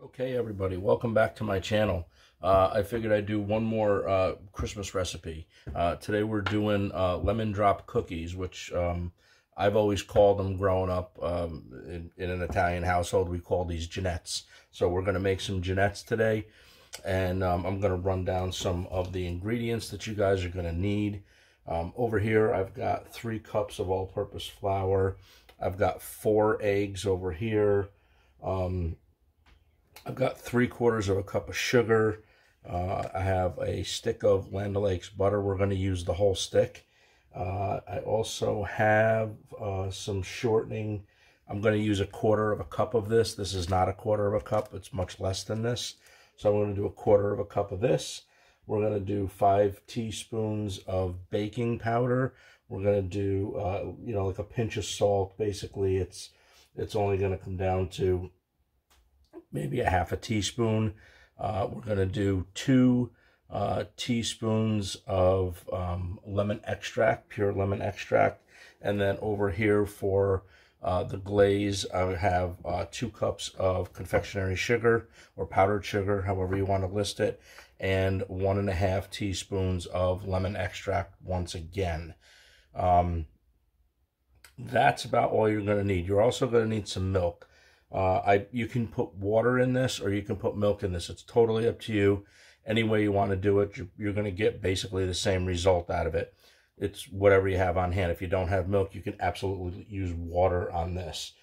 Okay, everybody, welcome back to my channel. I figured I'd do one more Christmas recipe. Today we're doing lemon drop cookies, which I've always called them growing up. In an Italian household, we call these Genets. So we're going to make some Genets today, and I'm going to run down some of the ingredients that you guys are going to need. Over here, I've got 3 cups of all-purpose flour. I've got 4 eggs over here. I've got 3/4 of a cup of sugar. I have a stick of Land O'Lakes butter. We're going to use the whole stick. I also have some shortening. I'm going to use 1/4 of a cup of this. This is not 1/4 of a cup. It's much less than this. So I'm going to do 1/4 of a cup of this. We're going to do 5 teaspoons of baking powder. We're going to do, like a pinch of salt. Basically, it's only going to come down to maybe 1/2 teaspoon. We're going to do 2 teaspoons of lemon extract, pure lemon extract. And then over here for the glaze, I have 2 cups of confectionery sugar or powdered sugar, however you want to list it, and 1.5 teaspoons of lemon extract once again. That's about all you're going to need. You're also going to need some milk. You can put water in this or you can put milk in this. It's totally up to you. Any way you want to do it, you're going to get basically the same result out of it. It's whatever you have on hand. If you don't have milk, you can absolutely use water on this.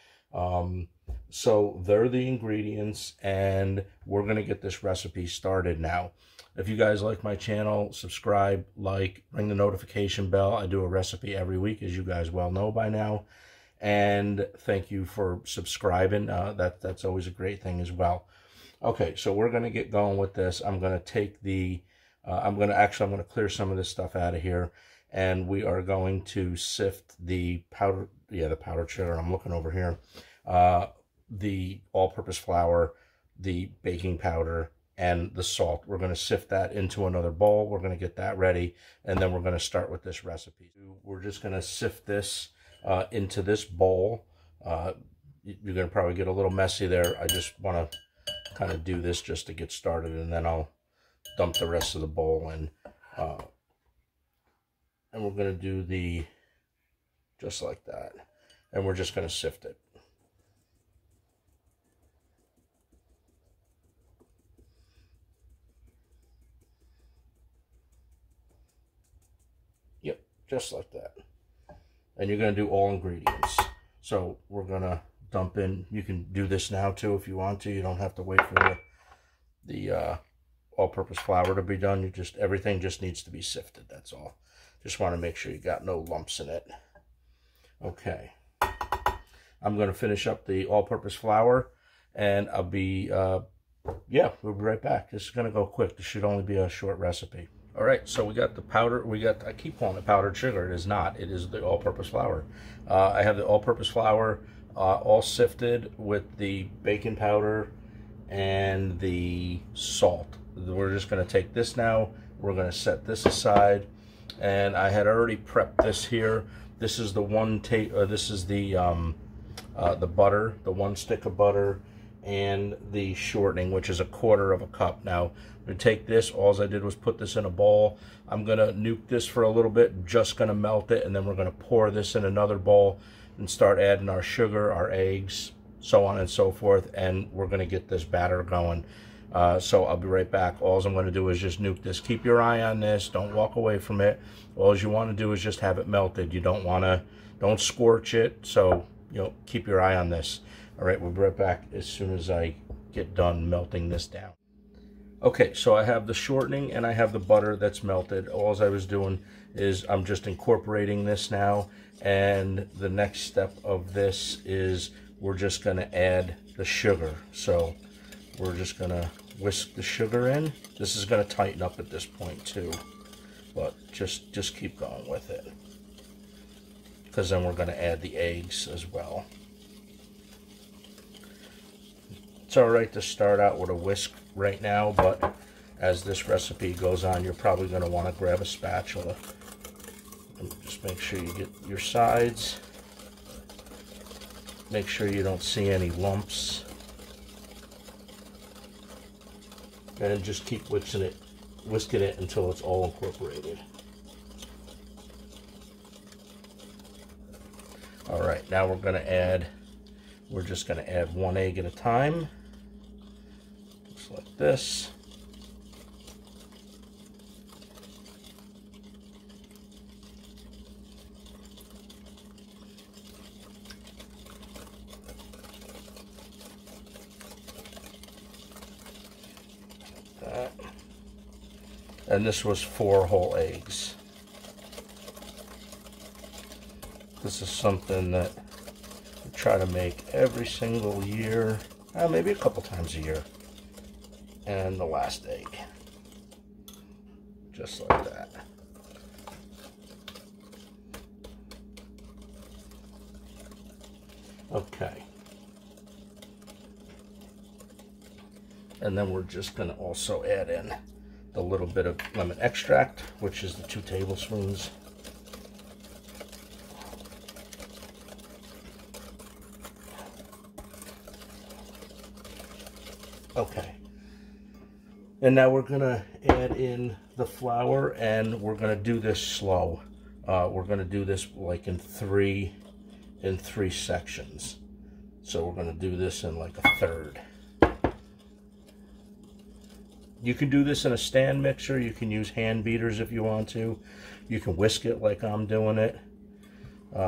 So they're the ingredients, and we're going to get this recipe started now. If you guys like my channel, subscribe, like, ring the notification bell. I do a recipe every week, as you guys well know by now. And thank you for subscribing. That's always a great thing as well. Okay, so we're going to get going with this. I'm going to take the, I'm going to clear some of this stuff out of here, and we are going to sift the powder, the powdered sugar. I'm looking over here, the all-purpose flour, the baking powder, and the salt. We're going to sift that into another bowl. We're going to get that ready, and then we're going to start with this recipe. We're just going to sift this into this bowl. You're going to probably get a little messy there. I just want to kind of do this just to get started, and then I'll dump the rest of the bowl in. And we're going to do just like that. And we're just going to sift it. Yep, just like that. And you're going to do all ingredients. So we're going to dump in. You can do this now too if you want to. You don't have to wait for the all-purpose flour to be done. Everything just needs to be sifted. That's all. Just want to make sure you got no lumps in it. Okay. I'm going to finish up the all-purpose flour, and I'll be we'll be right back. This is going to go quick. This should only be a short recipe. All right, so we got the powder. I keep calling it powdered sugar. It is not. It is the all-purpose flour. I have the all-purpose flour all sifted with the baking powder and the salt. We're just going to take this now. We're going to set this aside, and I had already prepped this here. This is the this is the butter, the 1 stick of butter, and the shortening, which is 1/4 of a cup. Now, I'm going to take this. All I did was put this in a bowl. I'm going to nuke this for a little bit, just going to melt it, and then we're going to pour this in another bowl and start adding our sugar, our eggs, so on and so forth, and we're going to get this batter going. So I'll be right back. All I'm going to do is just nuke this. Keep your eye on this. Don't walk away from it. All you want to do is just have it melted. You don't scorch it, so keep your eye on this. All right, we'll be right back as soon as I get done melting this down. Okay, so I have the shortening and I have the butter that's melted. All I was doing is I'm just incorporating this now, and the next step of this is we're just going to add the sugar. So we're just going to whisk the sugar in. This is going to tighten up at this point too, but just keep going with it, because then we're going to add the eggs as well. It's all right to start out with a whisk right now, but as this recipe goes on, you're probably going to want to grab a spatula and just make sure you get your sides. Make sure you don't see any lumps. And just keep whisking it until it's all incorporated. All right, now we're just gonna add 1 egg at a time, just like this. That. And this was 4 whole eggs. This is something that we try to make every single year, maybe a couple times a year. And the last egg, just like that. Okay. And then we're just going to also add in the little bit of lemon extract, which is the 2 tablespoons. Okay, and now we're gonna add in the flour, and we're gonna do this slow. We're gonna do this like in three sections. So we're gonna do this in like a third. You can do this in a stand mixer. You can use hand beaters if you want to. You can whisk it like I'm doing it.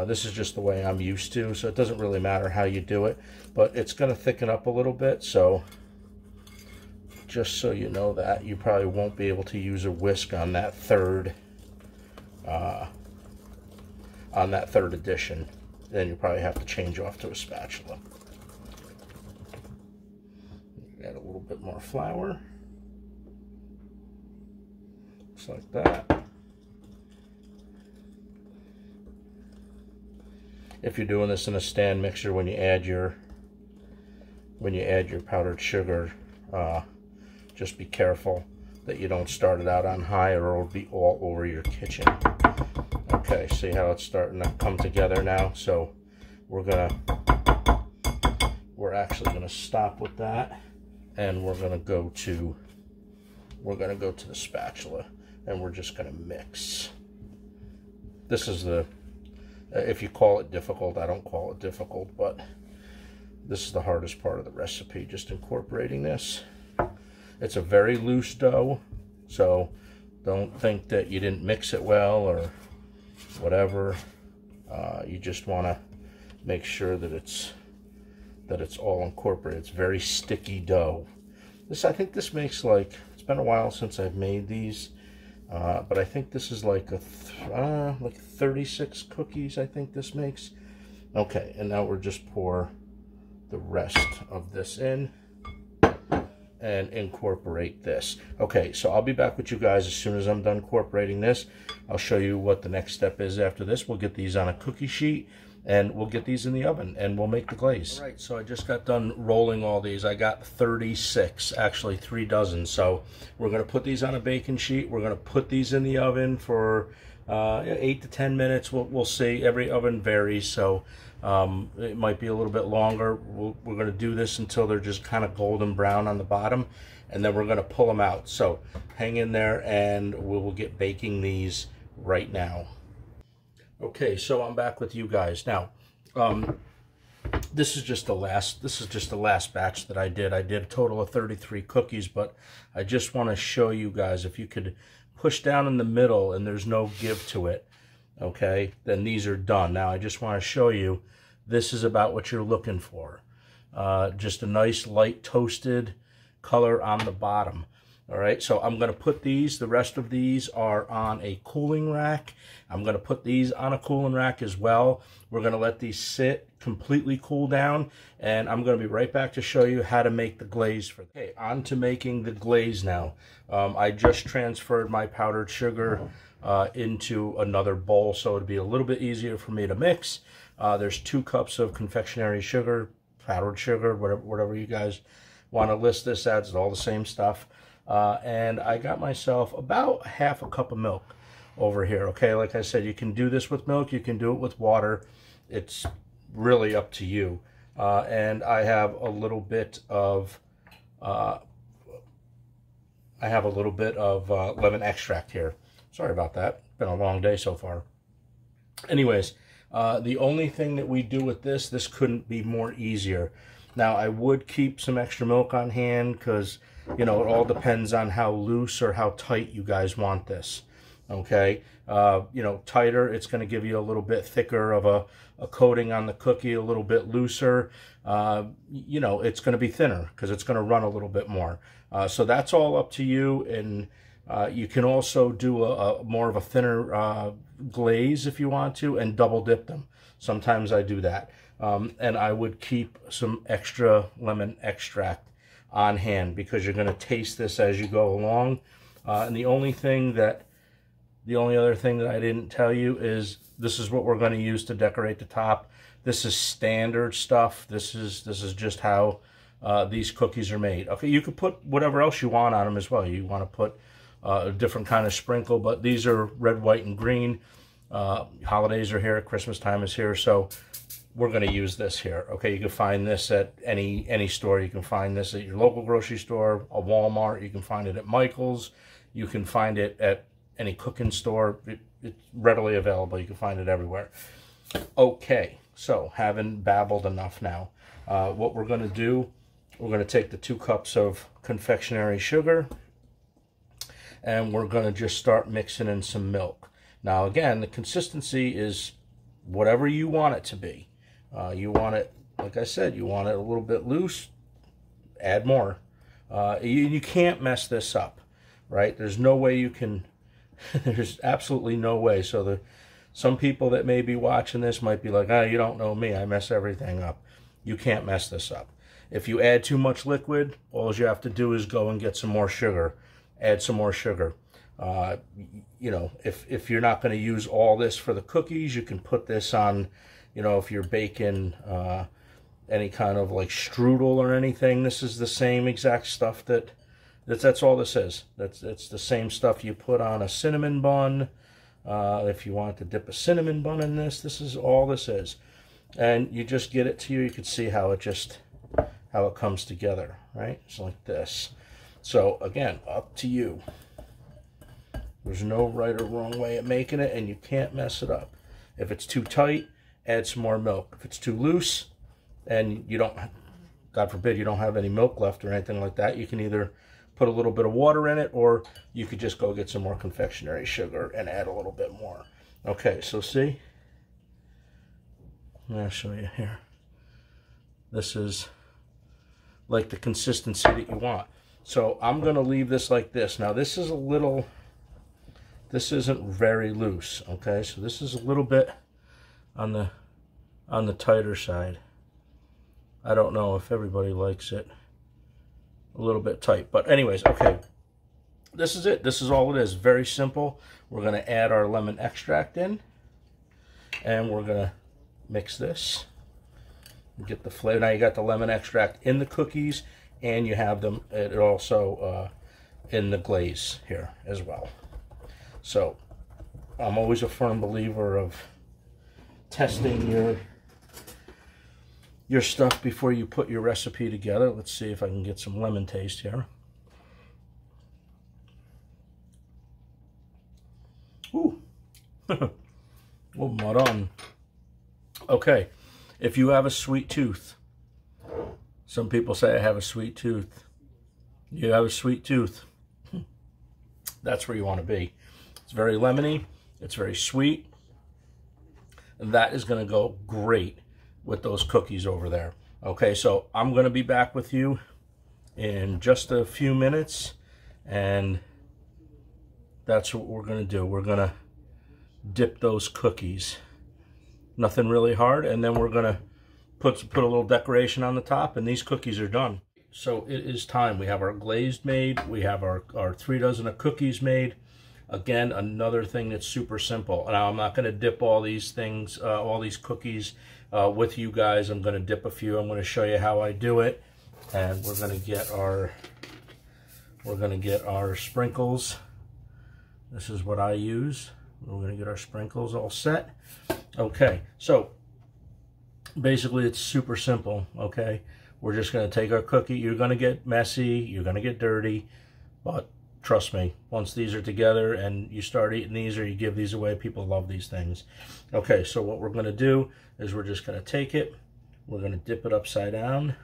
This is just the way I'm used to, so it doesn't really matter how you do it, but it's gonna thicken up a little bit, so just so you know that, you probably won't be able to use a whisk on that third addition. Then you probably have to change off to a spatula. Add a little bit more flour, just like that. If you're doing this in a stand mixer, when you add your powdered sugar, just be careful that you don't start it out on high, or it'll be all over your kitchen. Okay, see how it's starting to come together now? So we're actually gonna stop with that, and we're gonna go to the spatula, and we're just gonna mix. This is if you call it difficult, I don't call it difficult, but this is the hardest part of the recipe, just incorporating this. It's a very loose dough, so don't think that you didn't mix it well or whatever. You just want to make sure that it's all incorporated. It's very sticky dough. I think this makes like, it's been a while since I've made these, but I think this is like like 36 cookies. I think this makes. Okay, and now we're just pour the rest of this in and incorporate this. Okay, so I'll be back with you guys as soon as I'm done incorporating this. I'll show you what the next step is after this. We'll get these on a cookie sheet, and we'll get these in the oven, and we'll make the glaze. All right, so I just got done rolling all these. I got 36, actually 3 dozen. So we're gonna put these on a baking sheet. We're gonna put these in the oven for 8 to 10 minutes. We'll see. Every oven varies, so it might be a little bit longer. We're going to do this until they're just kind of golden brown on the bottom, and then we're going to pull them out. So hang in there, and we will get baking these right now. Okay, so I'm back with you guys now. This is just the last batch that I did. I did a total of 33 cookies, but I just want to show you guys, if you could push down in the middle and there's no give to it, okay, then these are done. Now I just want to show you, this is about what you're looking for. Just a nice light toasted color on the bottom. All right, so I'm going to put these, the rest of these are on a cooling rack. I'm going to put these on a cooling rack as well. We're going to let these sit, completely cool down, and I'm going to be right back to show you how to make the glaze for them. Okay, on to making the glaze now. I just transferred my powdered sugar into another bowl, so it'd be a little bit easier for me to mix. There's 2 cups of confectionery sugar, powdered sugar, whatever you guys want to list this as. It's all the same stuff. And I got myself about half a cup of milk over here. Okay, like I said, you can do this with milk, you can do it with water. It's really up to you. And I have a little bit of I have a little bit of lemon extract here. Sorry about that. Been a long day so far. Anyways, the only thing that we do with this couldn't be more easier. Now, I would keep some extra milk on hand because, you know, it all depends on how loose or how tight you guys want this. Okay, you know, tighter, it's going to give you a little bit thicker of a coating on the cookie, a little bit looser. You know, it's going to be thinner because it's going to run a little bit more. So that's all up to you, and you can also do a more of a thinner glaze if you want to, and double dip them. Sometimes I do that. And I would keep some extra lemon extract on hand because you're going to taste this as you go along. And the only other thing that I didn't tell you is this is what we're going to use to decorate the top. This is standard stuff. This is just how these cookies are made. Okay, you could put whatever else you want on them as well. You want to put a different kind of sprinkle, but these are red, white, and green. Holidays are here. Christmas time is here, so we're going to use this here. Okay, you can find this at any store. You can find this at your local grocery store, a Walmart. You can find it at Michael's. You can find it at any cooking store. It's readily available. You can find it everywhere. Okay, so having babbled enough now, what we're going to do, we're going to take the 2 cups of confectionery sugar, and we're going to just start mixing in some milk. Now, again, the consistency is whatever you want it to be. You want it, like I said, you want it a little bit loose, add more. You can't mess this up, right? There's no way you can, there's absolutely no way. So some people that may be watching this might be like, you don't know me, I mess everything up. You can't mess this up. If you add too much liquid, all you have to do is go and get some more sugar. Add some more sugar. You know, if you're not going to use all this for the cookies, you can put this on, you know, if you're baking any kind of like strudel or anything. This is the same exact stuff that's all this is. It's the same stuff you put on a cinnamon bun. If you want to dip a cinnamon bun in this is all this is. And you just get it to you. You can see how it comes together, right? It's like this. So again, up to you. There's no right or wrong way of making it, and you can't mess it up. If it's too tight, add some more milk. If it's too loose, and you don't, God forbid, you don't have any milk left or anything like that, you can either put a little bit of water in it, or you could just go get some more confectionery sugar and add a little bit more. Okay, so see? I'll show you here. This is like the consistency that you want. So I'm going to leave this like this. Now this is this isn't very loose, okay? So this is a little bit on the tighter side. I don't know if everybody likes it a little bit tight, but anyways, okay. This is it. This is all it is. Very simple. We're going to add our lemon extract in, and we're going to mix this. Get the flavor. Now you got the lemon extract in the cookies, and you have them also in the glaze here as well. So I'm always a firm believer of testing your stuff before you put your recipe together. Let's see if I can get some lemon taste here. Ooh. Well, madam. Okay, if you have a sweet tooth, some people say I have a sweet tooth. You have a sweet tooth. That's where you want to be. It's very lemony. It's very sweet. And that is going to go great with those cookies over there. Okay, so I'm going to be back with you in just a few minutes. And that's what we're going to do. We're going to dip those cookies. Nothing really hard. And then we're going to put a little decoration on the top. And these cookies are done. So it is time. We have our glazed made. We have our 3 dozen of cookies made. Again, another thing that's super simple. Now, I'm not going to dip all these things, all these cookies with you guys. I'm going to dip a few. I'm going to show you how I do it. And we're going to get our sprinkles. This is what I use. We're going to get our sprinkles all set. Okay, so basically it's super simple, okay? We're just going to take our cookie. You're going to get messy. You're going to get dirty. But trust me, once these are together and you start eating these or you give these away, people love these things. Okay, so what we're going to do is we're just going to take it, we're going to dip it upside down,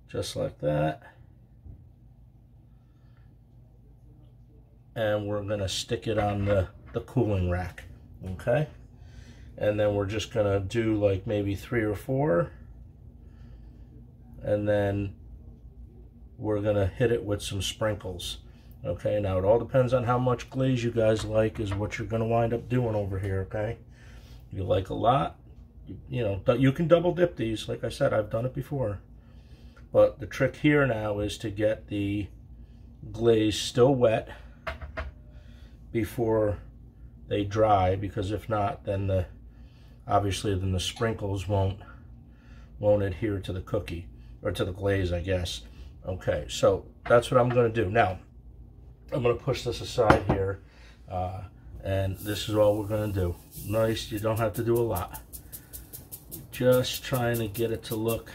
just like that. And we're going to stick it on the cooling rack, okay? And then we're just going to do like maybe 3 or 4. And then we're going to hit it with some sprinkles. Okay, now it all depends on how much glaze you guys like is what you're going to wind up doing over here, okay? You like a lot, you know, you can double dip these. Like I said, I've done it before. But the trick here now is to get the glaze still wet before they dry, because if not, then obviously the sprinkles won't adhere to the cookie, or to the glaze, I guess. Okay, so that's what I'm going to do. Now, I'm going to push this aside here, and this is all we're going to do. Nice, you don't have to do a lot. Just trying to get it to look,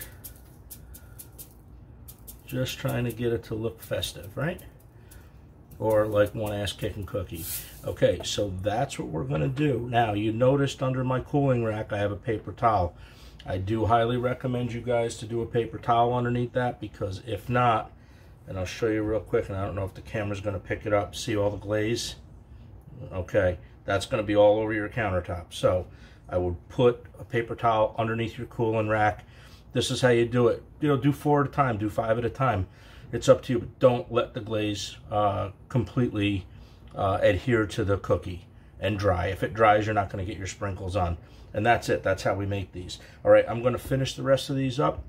festive, right? Or like one ass-kicking cookie. Okay, so that's what we're going to do. Now, you noticed under my cooling rack, I have a paper towel. I do highly recommend you guys to do a paper towel underneath that, because if not, and I'll show you real quick, and I don't know if the camera's going to pick it up. See all the glaze? Okay, that's going to be all over your countertop. So I would put a paper towel underneath your cooling rack. This is how you do it. You know, do 4 at a time, do 5 at a time. It's up to you, but don't let the glaze completely adhere to the cookie and dry. If it dries, you're not going to get your sprinkles on. And that's it. That's how we make these. All right, I'm going to finish the rest of these up,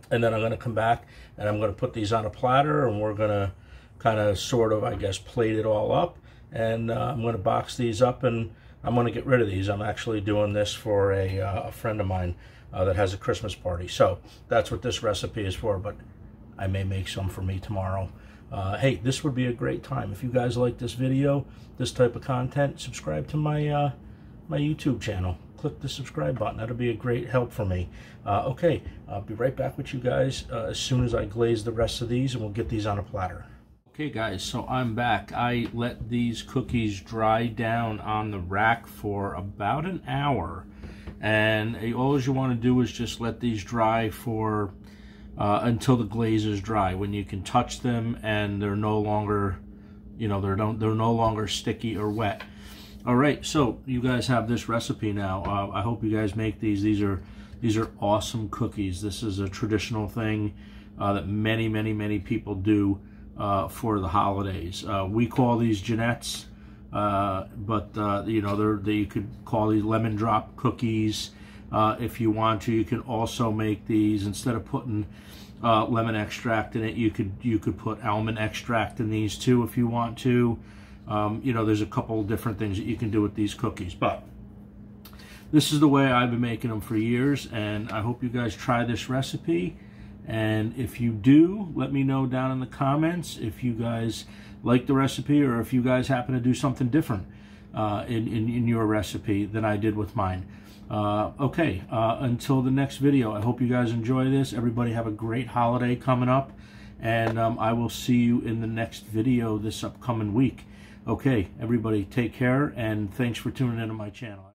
and then I'm going to come back and I'm going to put these on a platter, and we're going to kind of sort of, I guess, plate it all up. And I'm going to box these up, and I'm going to get rid of these. I'm actually doing this for a friend of mine that has a Christmas party. So that's what this recipe is for, but I may make some for me tomorrow. Hey, this would be a great time. If you guys like this video, this type of content, subscribe to my my YouTube channel. Click the subscribe button. That'll be a great help for me. Okay, I'll be right back with you guys as soon as I glaze the rest of these, and we'll get these on a platter. Okay guys, so I'm back. I let these cookies dry down on the rack for about an hour, and all you want to do is just let these dry for until the glaze is dry, when you can touch them and they're no longer, you know, they're no longer sticky or wet. All right, so you guys have this recipe now. I hope you guys make these. These are awesome cookies. This is a traditional thing that many people do for the holidays. We call these Genets, but you know, you could call these lemon drop cookies if you want to. You can also make these, instead of putting lemon extract in it, you could put almond extract in these too if you want to. You know, there's a couple different things that you can do with these cookies, but this is the way I've been making them for years, and I hope you guys try this recipe. And if you do, let me know down in the comments if you guys like the recipe, or if you guys happen to do something different in your recipe than I did with mine. Okay, until the next video, I hope you guys enjoy this. Everybody have a great holiday coming up, and I will see you in the next video this upcoming week. Okay, everybody take care, and thanks for tuning into my channel.